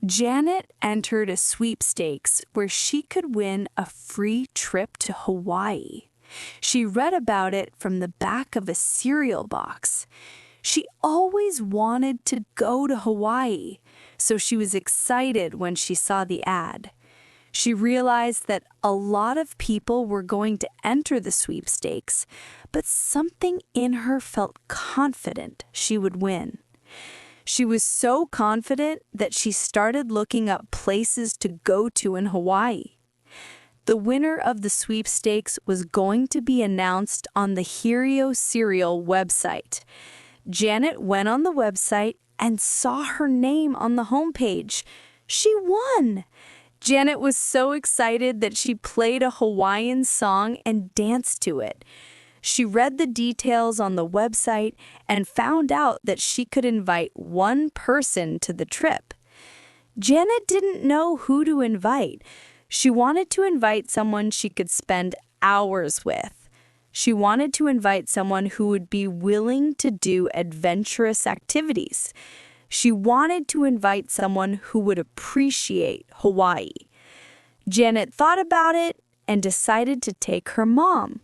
Janet entered a sweepstakes where she could win a free trip to Hawaii. She read about it from the back of a cereal box. She always wanted to go to Hawaii, so she was excited when she saw the ad. She realized that a lot of people were going to enter the sweepstakes, but something in her felt confident she would win. She was so confident that she started looking up places to go to in Hawaii. The winner of the sweepstakes was going to be announced on the Hirio cereal website. Janet went on the website and saw her name on the homepage. She won! Janet was so excited that she played a Hawaiian song and danced to it. She read the details on the website and found out that she could invite one person to the trip. Janet didn't know who to invite. She wanted to invite someone she could spend hours with. She wanted to invite someone who would be willing to do adventurous activities. She wanted to invite someone who would appreciate Hawaii. Janet thought about it and decided to take her mom.